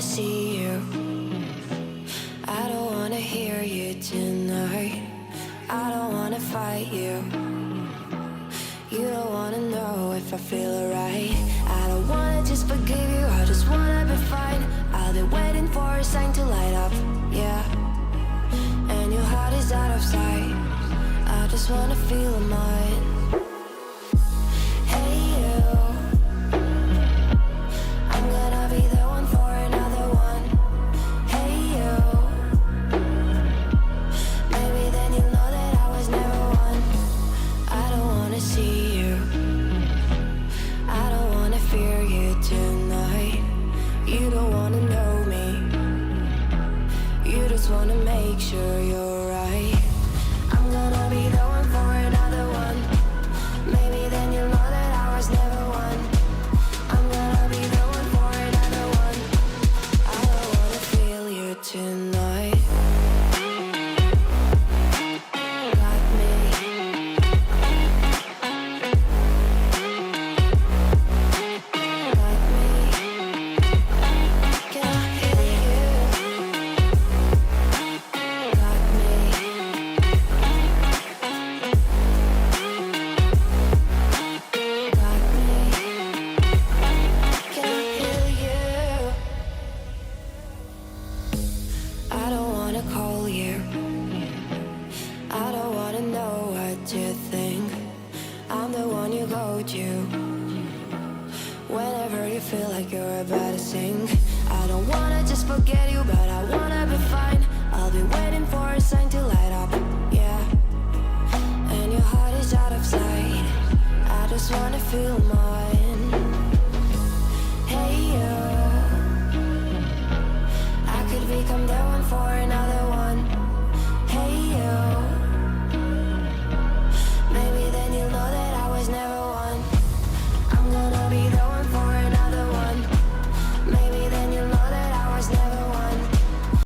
see you. I don't wanna hear you tonight. I don't wanna fight you. You don't wanna know if I feel alright. I don't wanna just forgive you, I just wanna be fine. I'll be waiting for a sign to light up, yeah. And your heart is out of sight. I just wanna feel mine. Hey you, I'm gonna be the one for another one. Hey you, maybe then you'll know that I was never one. I don't wanna see you, I don't wanna fear you tonight. You don't wanna know me, you just wanna make sure you're right. I'm gonna be the one for another one. Maybe then you'll know that I was never one. I'm gonna be the one for another one. I don't wanna feel you tonight. Got me. Got me. Can I hear you? Got me. Got me. Can I hear you? I don't wanna call you. I don't wanna know what you think. I'm the one you go to whenever you feel like you're about to sink. I don't wanna just forget you, but I wanna be fine. I'll be waiting for a sign to light up, yeah. And your heart is out of sight. I just wanna feel mine. Hey you, I could become the one for